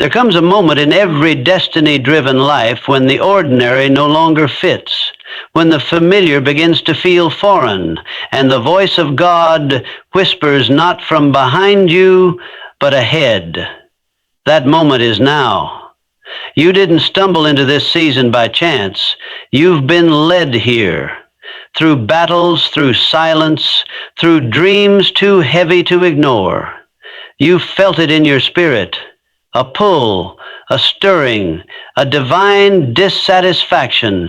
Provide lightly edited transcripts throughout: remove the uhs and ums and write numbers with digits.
There comes a moment in every destiny-driven life when the ordinary no longer fits, when the familiar begins to feel foreign, and the voice of God whispers not from behind you, but ahead. That moment is now. You didn't stumble into this season by chance. You've been led here. Through battles, through silence, through dreams too heavy to ignore. You felt it in your spirit. A pull, a stirring, a divine dissatisfaction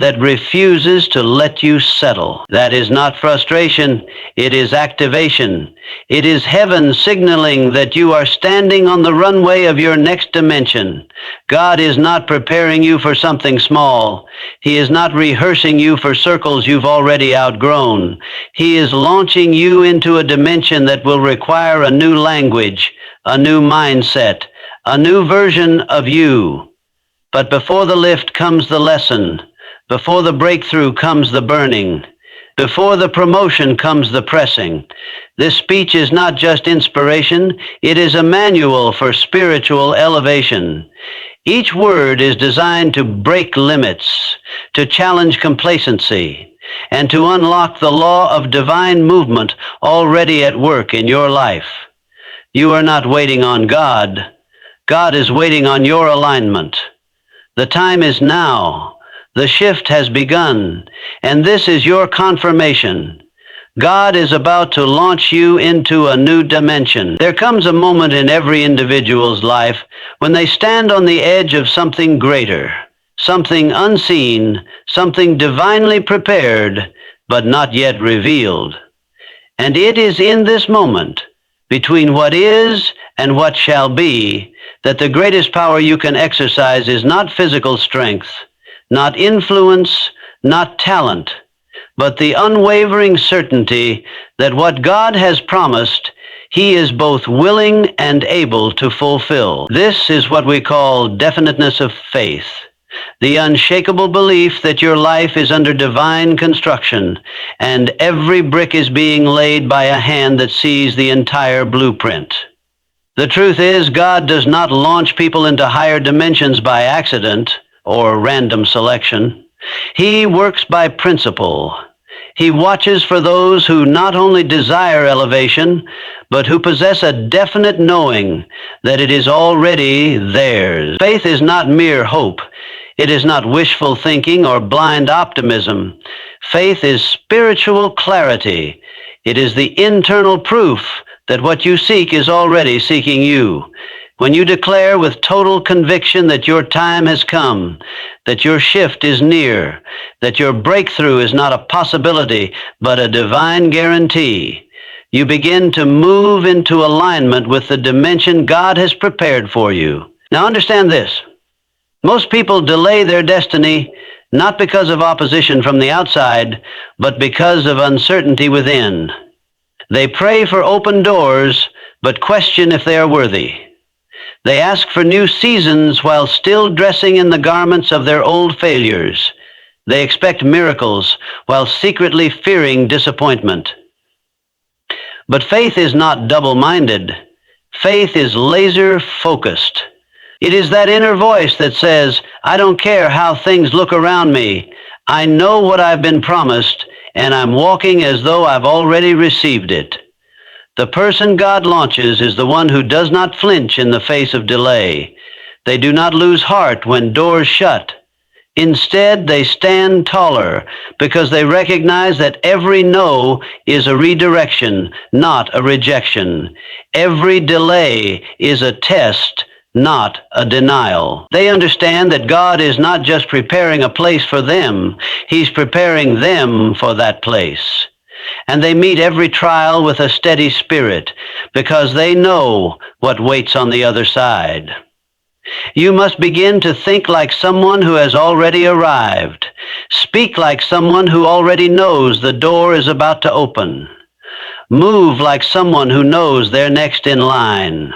that refuses to let you settle. That is not frustration, it is activation. It is heaven signaling that you are standing on the runway of your next dimension. God is not preparing you for something small. He is not rehearsing you for circles you've already outgrown. He is launching you into a dimension that will require a new language, a new mindset, a new version of you. But before the lift comes the lesson. Before the breakthrough comes the burning. Before the promotion comes the pressing. This speech is not just inspiration, it is a manual for spiritual elevation. Each word is designed to break limits, to challenge complacency, and to unlock the law of divine movement already at work in your life. You are not waiting on God. God is waiting on your alignment. The time is now. The shift has begun, and this is your confirmation. God is about to launch you into a new dimension. There comes a moment in every individual's life when they stand on the edge of something greater, something unseen, something divinely prepared, but not yet revealed. And it is in this moment, between what is and what shall be, that the greatest power you can exercise is not physical strength, not influence, not talent, but the unwavering certainty that what God has promised, He is both willing and able to fulfill. This is what we call definiteness of faith, the unshakable belief that your life is under divine construction and every brick is being laid by a hand that sees the entire blueprint. The truth is, God does not launch people into higher dimensions by accident or random selection. He works by principle. He watches for those who not only desire elevation, but who possess a definite knowing that it is already theirs. Faith is not mere hope. It is not wishful thinking or blind optimism. Faith is spiritual clarity. It is the internal proof that what you seek is already seeking you. When you declare with total conviction that your time has come, that your shift is near, that your breakthrough is not a possibility, but a divine guarantee, you begin to move into alignment with the dimension God has prepared for you. Now understand this. Most people delay their destiny not because of opposition from the outside, but because of uncertainty within. They pray for open doors, but question if they are worthy. They ask for new seasons while still dressing in the garments of their old failures. They expect miracles while secretly fearing disappointment. But faith is not double-minded. Faith is laser-focused. It is that inner voice that says, I don't care how things look around me. I know what I've been promised, and I'm walking as though I've already received it. The person God launches is the one who does not flinch in the face of delay. They do not lose heart when doors shut. Instead, they stand taller because they recognize that every no is a redirection, not a rejection. Every delay is a test, not a denial. They understand that God is not just preparing a place for them, He's preparing them for that place. And they meet every trial with a steady spirit because they know what waits on the other side. You must begin to think like someone who has already arrived. Speak like someone who already knows the door is about to open. Move like someone who knows they're next in line.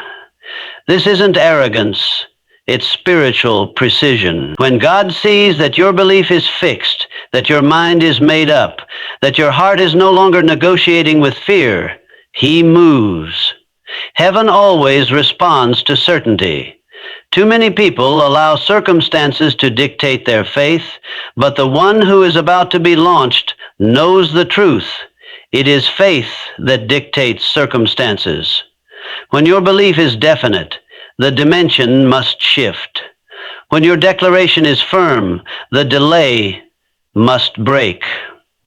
This isn't arrogance. It's spiritual precision. When God sees that your belief is fixed, that your mind is made up, that your heart is no longer negotiating with fear, He moves. Heaven always responds to certainty. Too many people allow circumstances to dictate their faith, but the one who is about to be launched knows the truth. It is faith that dictates circumstances. When your belief is definite, the dimension must shift. When your declaration is firm, the delay must break.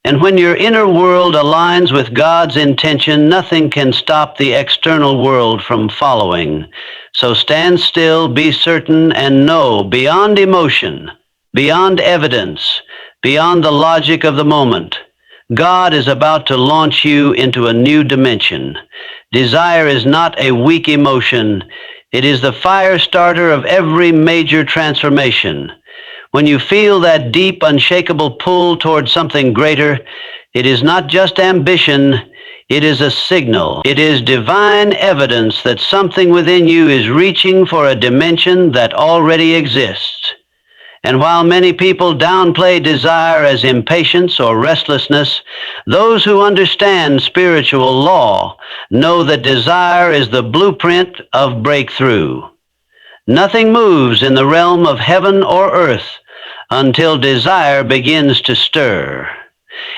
And when your inner world aligns with God's intention, nothing can stop the external world from following. So stand still, be certain, and know beyond emotion, beyond evidence, beyond the logic of the moment, God is about to launch you into a new dimension. Desire is not a weak emotion. It is the fire starter of every major transformation. When you feel that deep, unshakable pull toward something greater, it is not just ambition, it is a signal. It is divine evidence that something within you is reaching for a dimension that already exists. And while many people downplay desire as impatience or restlessness, those who understand spiritual law know that desire is the blueprint of breakthrough. Nothing moves in the realm of heaven or earth until desire begins to stir.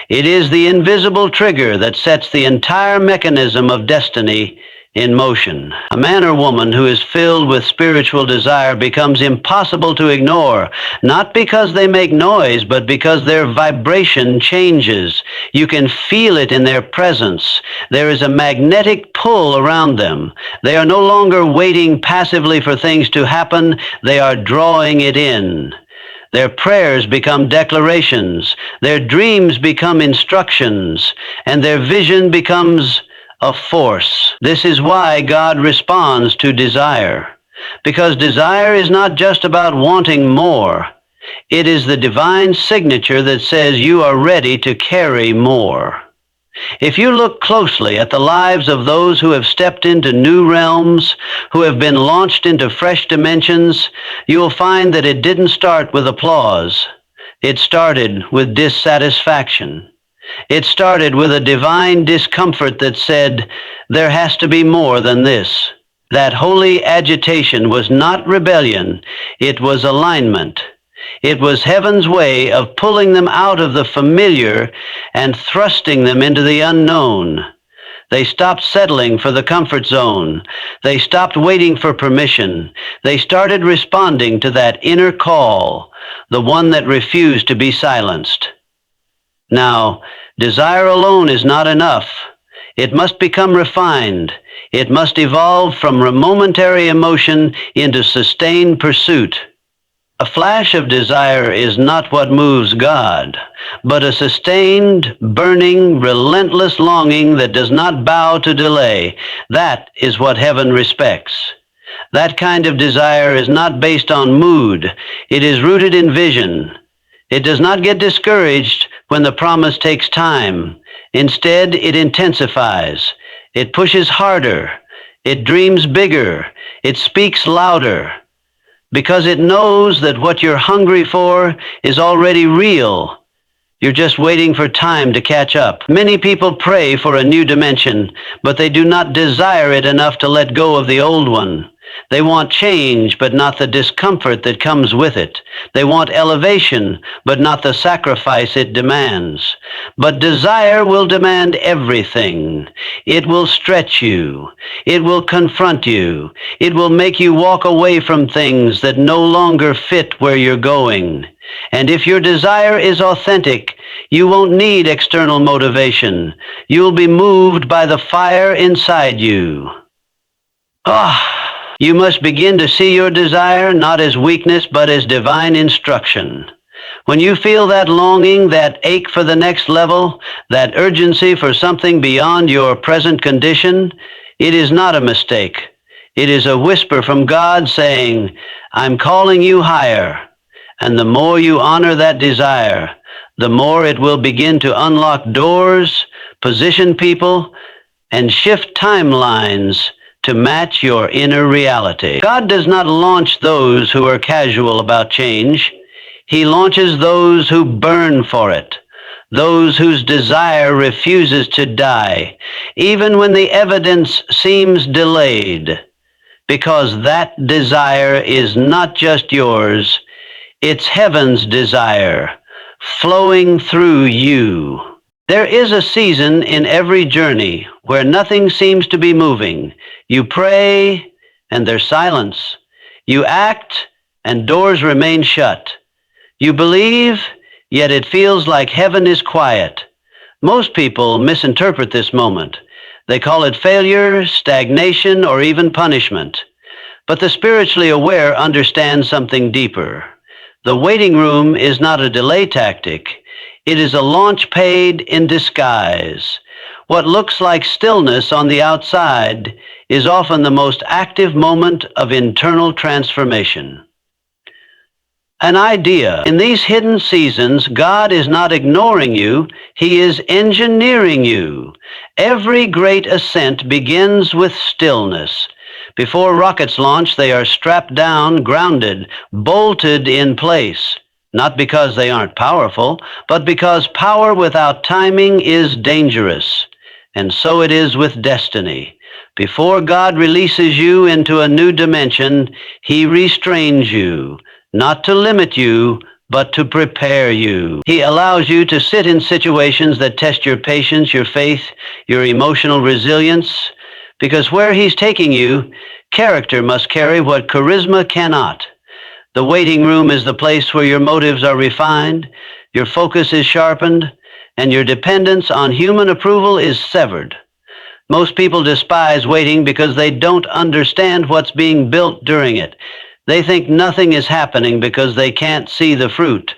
It is the invisible trigger that sets the entire mechanism of destiny in motion. A man or woman who is filled with spiritual desire becomes impossible to ignore, not because they make noise, but because their vibration changes. You can feel it in their presence. There is a magnetic pull around them. They are no longer waiting passively for things to happen. They are drawing it in. Their prayers become declarations. Their dreams become instructions. And their vision becomes a force. This is why God responds to desire. Because desire is not just about wanting more. It is the divine signature that says you are ready to carry more. If you look closely at the lives of those who have stepped into new realms, who have been launched into fresh dimensions, you'll find that it didn't start with applause. It started with dissatisfaction. It started with a divine discomfort that said, there has to be more than this. That holy agitation was not rebellion, it was alignment. It was heaven's way of pulling them out of the familiar and thrusting them into the unknown. They stopped settling for the comfort zone. They stopped waiting for permission. They started responding to that inner call, the one that refused to be silenced. Now, desire alone is not enough. It must become refined. It must evolve from a momentary emotion into sustained pursuit. A flash of desire is not what moves God, but a sustained, burning, relentless longing that does not bow to delay. That is what heaven respects. That kind of desire is not based on mood. It is rooted in vision. It does not get discouraged when the promise takes time. Instead, it intensifies. It pushes harder. It dreams bigger. It speaks louder. Because it knows that what you're hungry for is already real. You're just waiting for time to catch up. Many people pray for a new dimension, but they do not desire it enough to let go of the old one. They want change, but not the discomfort that comes with it. They want elevation, but not the sacrifice it demands. But desire will demand everything. It will stretch you. It will confront you. It will make you walk away from things that no longer fit where you're going. And if your desire is authentic, you won't need external motivation. You'll be moved by the fire inside you. You must begin to see your desire not as weakness, but as divine instruction. When you feel that longing, that ache for the next level, that urgency for something beyond your present condition, it is not a mistake. It is a whisper from God saying, I'm calling you higher. And the more you honor that desire, the more it will begin to unlock doors, position people, and shift timelines to match your inner reality. God does not launch those who are casual about change. He launches those who burn for it, those whose desire refuses to die, even when the evidence seems delayed. because that desire is not just yours, it's heaven's desire flowing through you. There is a season in every journey where nothing seems to be moving. You pray, and there's silence. You act, and doors remain shut. You believe, yet it feels like heaven is quiet. Most people misinterpret this moment. They call it failure, stagnation, or even punishment. But the spiritually aware understand something deeper. The waiting room is not a delay tactic. It is a launch pad in disguise. What looks like stillness on the outside is often the most active moment of internal transformation. An idea. In these hidden seasons, God is not ignoring you, He is engineering you. Every great ascent begins with stillness. Before rockets launch, they are strapped down, grounded, bolted in place. Not because they aren't powerful, but because power without timing is dangerous. And so it is with destiny. Before God releases you into a new dimension, He restrains you. Not to limit you, but to prepare you. He allows you to sit in situations that test your patience, your faith, your emotional resilience, because where He's taking you, character must carry what charisma cannot. The waiting room is the place where your motives are refined, your focus is sharpened, and your dependence on human approval is severed. Most people despise waiting because they don't understand what's being built during it. They think nothing is happening because they can't see the fruit.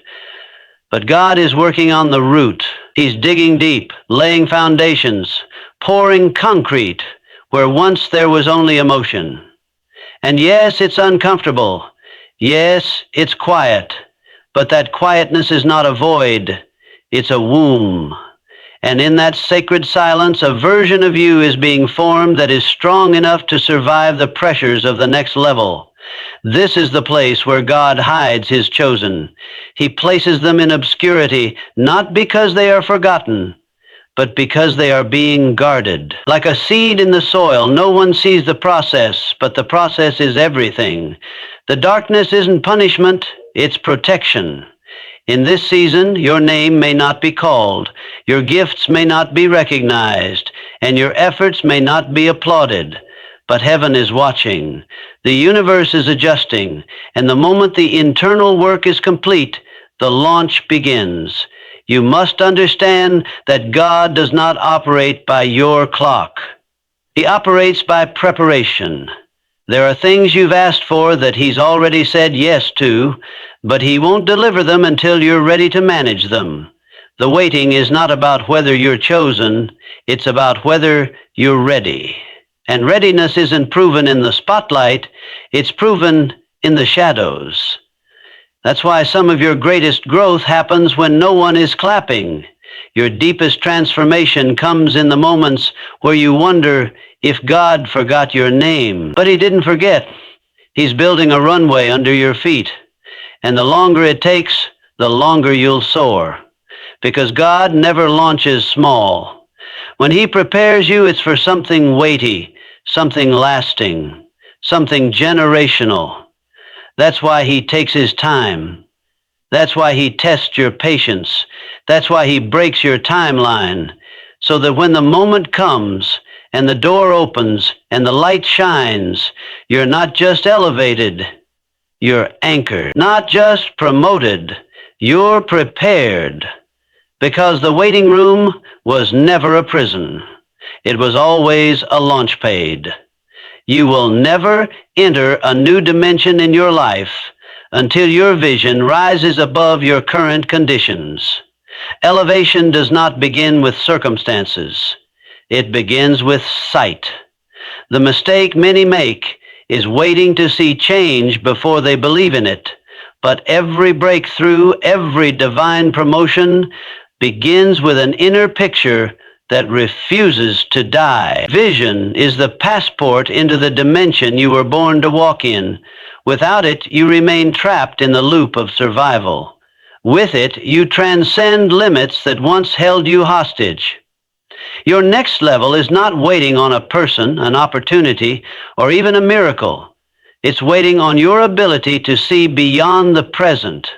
But God is working on the root. He's digging deep, laying foundations, pouring concrete where once there was only emotion. And yes, it's uncomfortable. Yes, it's quiet. But that quietness is not a void. It's a womb. And in that sacred silence, a version of you is being formed that is strong enough to survive the pressures of the next level. This is the place where God hides His chosen. He places them in obscurity, not because they are forgotten, but because they are being guarded. Like a seed in the soil, no one sees the process, but the process is everything. The darkness isn't punishment, it's protection. In this season, your name may not be called, your gifts may not be recognized, and your efforts may not be applauded. But heaven is watching. The universe is adjusting, and the moment the internal work is complete, the launch begins. You must understand that God does not operate by your clock. He operates by preparation. There are things you've asked for that He's already said yes to, but He won't deliver them until you're ready to manage them. The waiting is not about whether you're chosen, it's about whether you're ready. And readiness isn't proven in the spotlight, it's proven in the shadows. That's why some of your greatest growth happens when no one is clapping. Your deepest transformation comes in the moments where you wonder if God forgot your name. But He didn't forget. He's building a runway under your feet. And the longer it takes, the longer you'll soar. Because God never launches small. When He prepares you, it's for something weighty, something lasting, something generational. That's why He takes His time. That's why He tests your patience. That's why He breaks your timeline, so that when the moment comes and the door opens and the light shines, you're not just elevated, you're anchored. Not just promoted, you're prepared. Because the waiting room was never a prison. It was always a launch pad. You will never enter a new dimension in your life until your vision rises above your current conditions. Elevation does not begin with circumstances. It begins with sight. The mistake many make is waiting to see change before they believe in it. But every breakthrough, every divine promotion begins with an inner picture that refuses to die. Vision is the passport into the dimension you were born to walk in. Without it, you remain trapped in the loop of survival. With it, you transcend limits that once held you hostage. Your next level is not waiting on a person, an opportunity, or even a miracle. It's waiting on your ability to see beyond the present.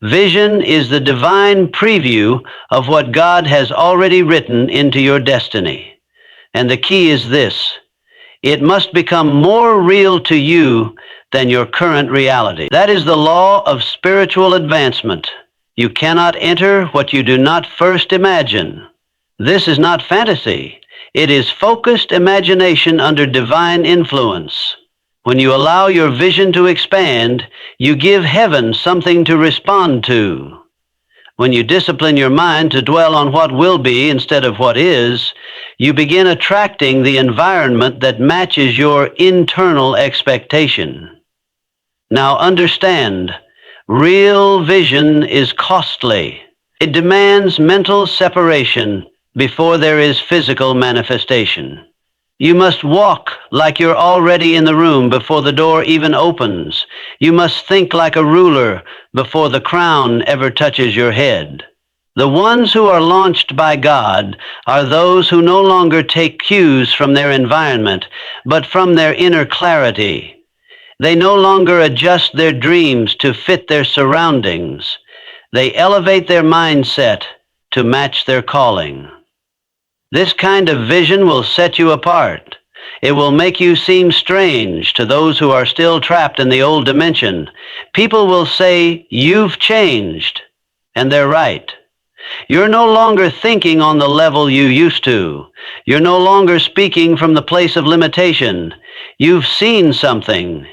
Vision is the divine preview of what God has already written into your destiny. And the key is this: it must become more real to you than your current reality. That is the law of spiritual advancement. You cannot enter what you do not first imagine. This is not fantasy. It is focused imagination under divine influence. When you allow your vision to expand, you give heaven something to respond to. When you discipline your mind to dwell on what will be instead of what is, you begin attracting the environment that matches your internal expectation. Now understand, real vision is costly. It demands mental separation before there is physical manifestation. You must walk like you're already in the room before the door even opens. You must think like a ruler before the crown ever touches your head. The ones who are launched by God are those who no longer take cues from their environment, but from their inner clarity. They no longer adjust their dreams to fit their surroundings. They elevate their mindset to match their calling. This kind of vision will set you apart. It will make you seem strange to those who are still trapped in the old dimension. People will say, "You've changed," and they're right. You're no longer thinking on the level you used to. You're no longer speaking from the place of limitation. You've seen something,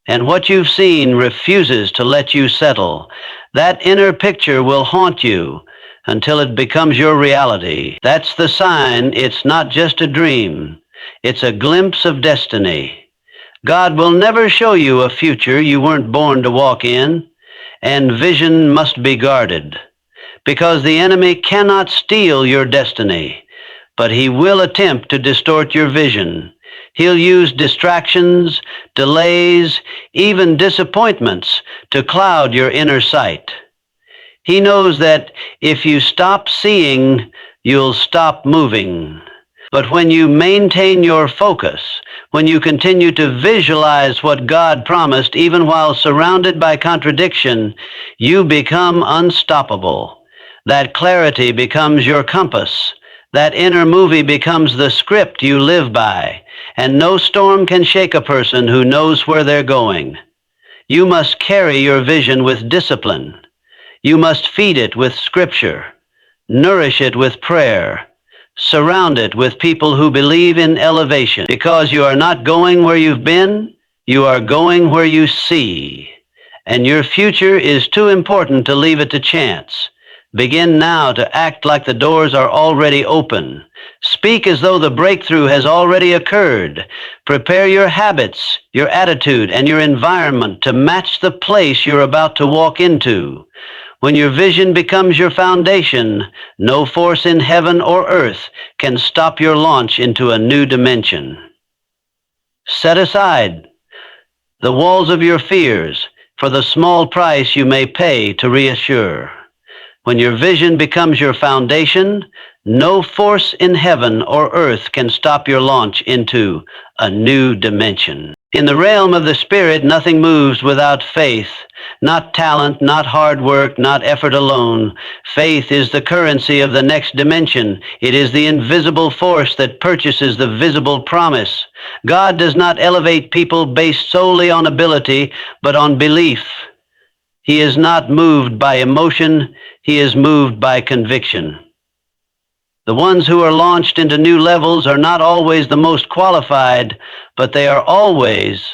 and what you've seen refuses to let you settle. That inner picture will haunt you until it becomes your reality. That's the sign it's not just a dream. It's a glimpse of destiny. God will never show you a future you weren't born to walk in, and vision must be guarded, because the enemy cannot steal your destiny, but he will attempt to distort your vision. He'll use distractions, delays, even disappointments to cloud your inner sight. He knows that if you stop seeing, you'll stop moving. But when you maintain your focus, when you continue to visualize what God promised, even while surrounded by contradiction, you become unstoppable. That clarity becomes your compass. That inner movie becomes the script you live by, and no storm can shake a person who knows where they're going. You must carry your vision with discipline. You must feed it with scripture, nourish it with prayer, surround it with people who believe in elevation, because you are not going where you've been, you are going where you see, and your future is too important to leave it to chance. Begin now to act like the doors are already open. Speak as though the breakthrough has already occurred. Prepare your habits, your attitude, and your environment to match the place you're about to walk into. When your vision becomes your foundation, no force in heaven or earth can stop your launch into a new dimension. Set aside the walls of your fears for the small price you may pay to reassure. When your vision becomes your foundation, no force in heaven or earth can stop your launch into a new dimension. In the realm of the Spirit, nothing moves without faith. Not talent, not hard work, not effort alone. Faith is the currency of the next dimension. It is the invisible force that purchases the visible promise. God does not elevate people based solely on ability, but on belief. He is not moved by emotion, he is moved by conviction. The ones who are launched into new levels are not always the most qualified, but they are always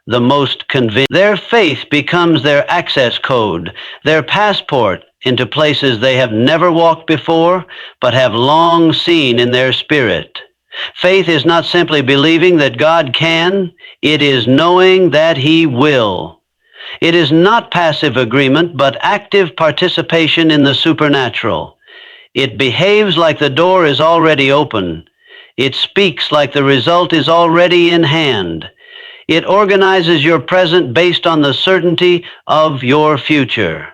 the most convinced. Their faith becomes their access code, their passport into places they have never walked before, but have long seen in their spirit. Faith is not simply believing that God can, it is knowing that He will. It is not passive agreement, but active participation in the supernatural. It behaves like the door is already open. It speaks like the result is already in hand. It organizes your present based on the certainty of your future.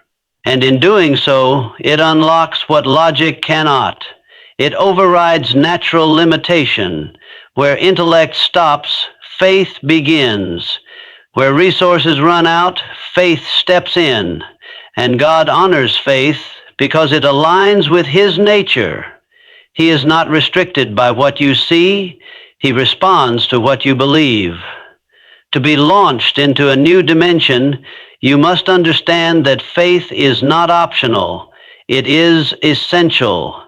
And in doing so, it unlocks what logic cannot. It overrides natural limitation. Where intellect stops, faith begins. Where resources run out, faith steps in. And God honors faith because it aligns with His nature. He is not restricted by what you see. He responds to what you believe. To be launched into a new dimension, you must understand that faith is not optional. It is essential.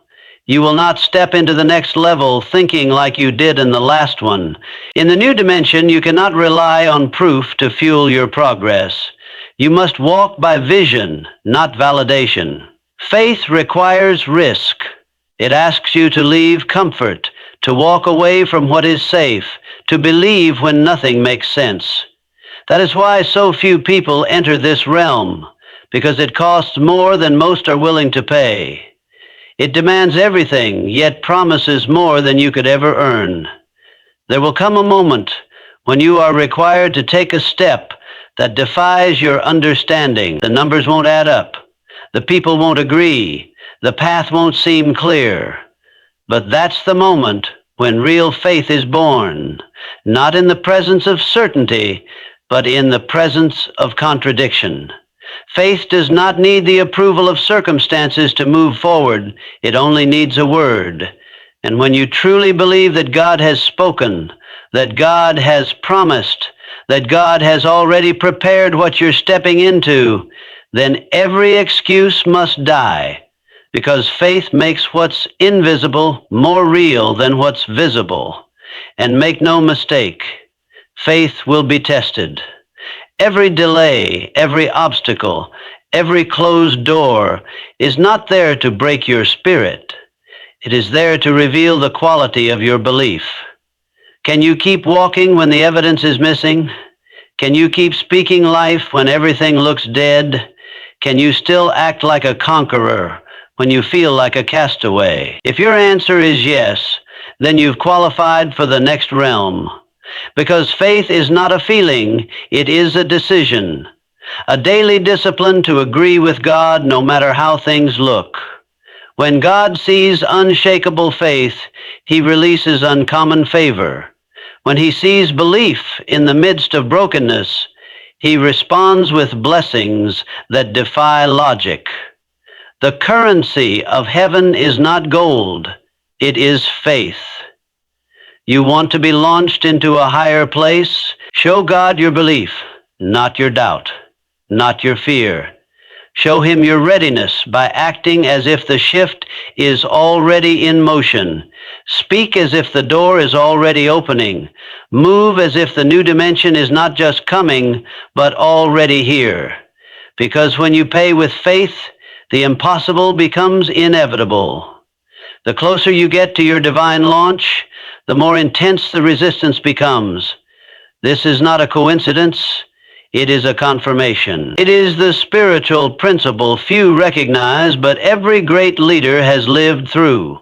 You will not step into the next level thinking like you did in the last one. In the new dimension, you cannot rely on proof to fuel your progress. You must walk by vision, not validation. Faith requires risk. It asks you to leave comfort, to walk away from what is safe, to believe when nothing makes sense. That is why so few people enter this realm, because it costs more than most are willing to pay. It demands everything, yet promises more than you could ever earn. There will come a moment when you are required to take a step that defies your understanding. The numbers won't add up. The people won't agree. The path won't seem clear. But that's the moment when real faith is born, not in the presence of certainty, but in the presence of contradiction. Faith does not need the approval of circumstances to move forward. It only needs a word. And when you truly believe that God has spoken, that God has promised, that God has already prepared what you're stepping into, then every excuse must die, because faith makes what's invisible more real than what's visible. And make no mistake, faith will be tested. Every delay, every obstacle, every closed door is not there to break your spirit. It is there to reveal the quality of your belief. Can you keep walking when the evidence is missing? Can you keep speaking life when everything looks dead? Can you still act like a conqueror when you feel like a castaway? If your answer is yes, then you've qualified for the next realm. Because faith is not a feeling, it is a decision. A daily discipline to agree with God no matter how things look. When God sees unshakable faith, He releases uncommon favor. When He sees belief in the midst of brokenness, He responds with blessings that defy logic. The currency of heaven is not gold, it is faith. You want to be launched into a higher place? Show God your belief, not your doubt, not your fear. Show Him your readiness by acting as if the shift is already in motion. Speak as if the door is already opening. Move as if the new dimension is not just coming, but already here. Because when you pay with faith, the impossible becomes inevitable. The closer you get to your divine launch, the more intense the resistance becomes. This is not a coincidence. It is a confirmation. It is the spiritual principle few recognize, but every great leader has lived through.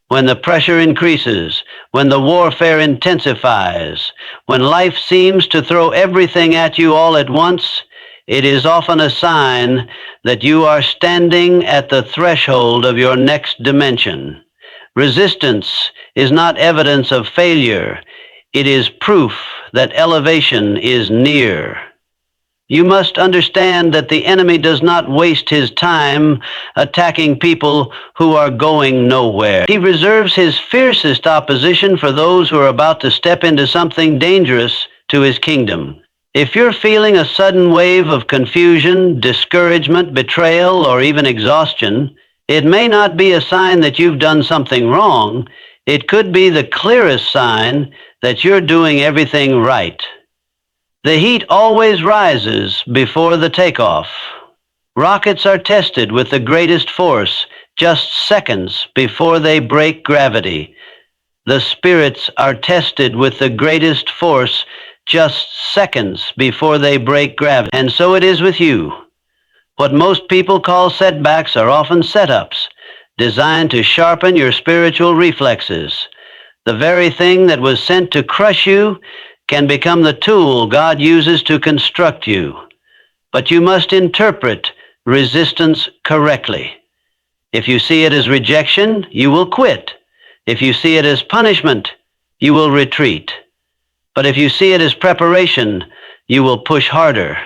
When the pressure increases, when the warfare intensifies, when life seems to throw everything at you all at once, it is often a sign that you are standing at the threshold of your next dimension. Resistance is not evidence of failure. It is proof that elevation is near. You must understand that the enemy does not waste his time attacking people who are going nowhere. He reserves his fiercest opposition for those who are about to step into something dangerous to his kingdom. If you're feeling a sudden wave of confusion, discouragement, betrayal, or even exhaustion, it may not be a sign that you've done something wrong. It could be the clearest sign that you're doing everything right. The heat always rises before the takeoff. Rockets are tested with the greatest force just seconds before they break gravity. The spirits are tested with the greatest force just seconds before they break gravity. And so it is with you. What most people call setbacks are often setups, designed to sharpen your spiritual reflexes. The very thing that was sent to crush you can become the tool God uses to construct you. But you must interpret resistance correctly. If you see it as rejection, you will quit. If you see it as punishment, you will retreat. But if you see it as preparation, you will push harder.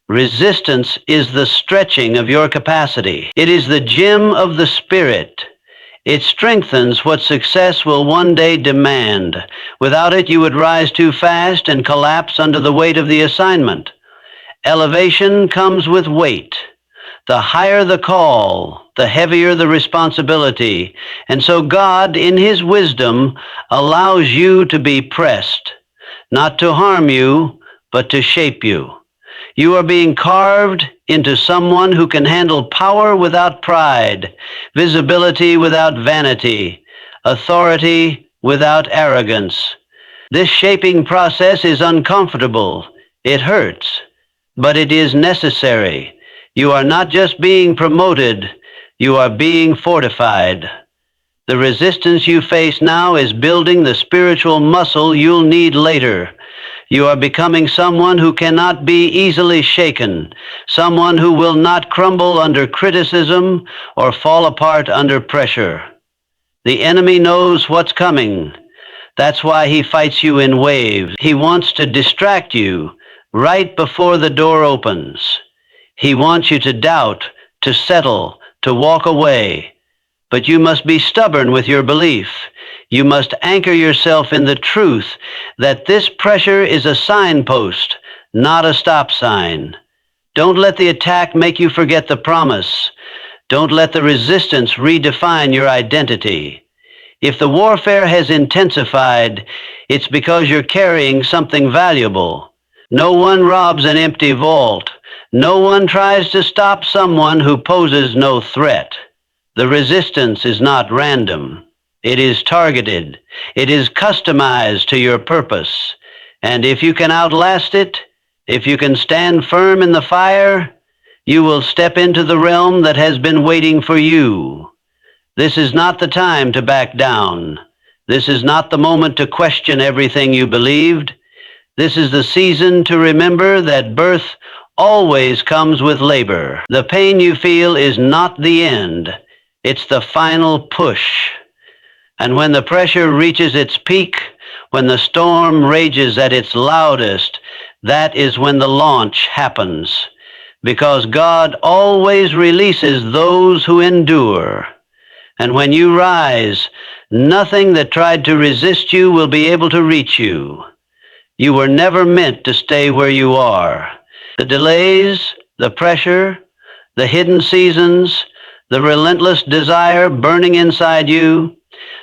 Resistance is the stretching of your capacity. It is the gym of the spirit. It strengthens what success will one day demand. Without it, you would rise too fast and collapse under the weight of the assignment. Elevation comes with weight. The higher the call, the heavier the responsibility. And so God, in His wisdom, allows you to be pressed, not to harm you, but to shape you. You are being carved into someone who can handle power without pride, visibility without vanity, authority without arrogance. This shaping process is uncomfortable. It hurts, but it is necessary. You are not just being promoted, you are being fortified. The resistance you face now is building the spiritual muscle you'll need later. You are becoming someone who cannot be easily shaken, someone who will not crumble under criticism or fall apart under pressure. The enemy knows what's coming. That's why he fights you in waves. He wants to distract you right before the door opens. He wants you to doubt, to settle, to walk away. But you must be stubborn with your belief. You must anchor yourself in the truth that this pressure is a signpost, not a stop sign. Don't let the attack make you forget the promise. Don't let the resistance redefine your identity. If the warfare has intensified, it's because you're carrying something valuable. No one robs an empty vault. No one tries to stop someone who poses no threat. The resistance is not random. It is targeted. It is customized to your purpose. And if you can outlast it, if you can stand firm in the fire, you will step into the realm that has been waiting for you. This is not the time to back down. This is not the moment to question everything you believed. This is the season to remember that birth always comes with labor. The pain you feel is not the end. It's the final push. And when the pressure reaches its peak, when the storm rages at its loudest, that is when the launch happens. Because God always releases those who endure. And when you rise, nothing that tried to resist you will be able to reach you. You were never meant to stay where you are. The delays, the pressure, the hidden seasons, the relentless desire burning inside you,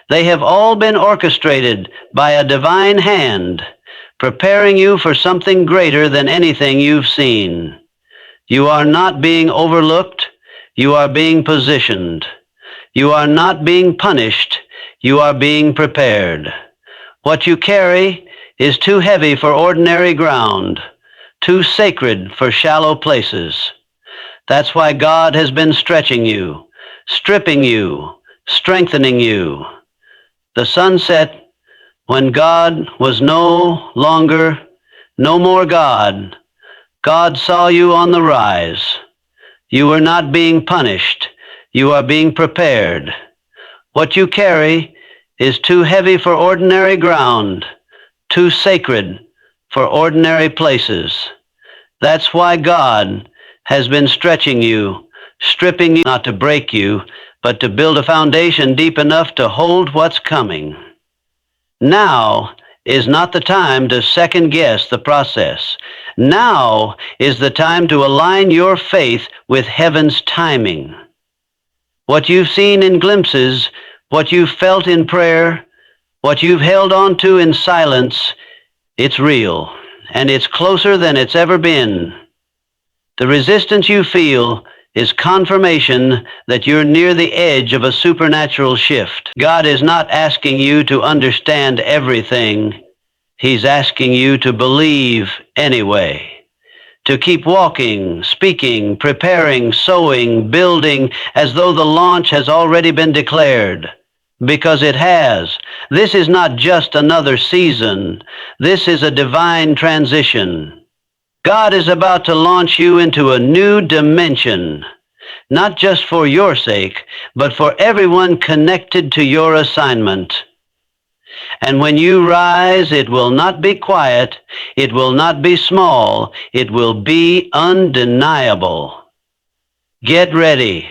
they have all been orchestrated by a divine hand, preparing you for something greater than anything you've seen. You are not being overlooked, you are being positioned. You are not being punished, you are being prepared. What you carry is too heavy for ordinary ground, too sacred for shallow places. That's why God has been stretching you, stripping you, strengthening you. The sunset, when God was no more God, God saw you on the rise. You were not being punished, you are being prepared. What you carry is too heavy for ordinary ground, too sacred for ordinary places. That's why God has been stretching you, stripping you, not to break you, but to build a foundation deep enough to hold what's coming. Now is not the time to second guess the process. Now is the time to align your faith with heaven's timing. What you've seen in glimpses, what you've felt in prayer, what you've held on to in silence, it's real, and it's closer than it's ever been. The resistance you feel is confirmation that you're near the edge of a supernatural shift. God is not asking you to understand everything. He's asking you to believe anyway. To keep walking, speaking, preparing, sowing, building, as though the launch has already been declared. Because it has. This is not just another season. This is a divine transition. God is about to launch you into a new dimension. not just for your sake, but for everyone connected to your assignment. And when you rise, it will not be quiet, it will not be small, it will be undeniable. Get ready.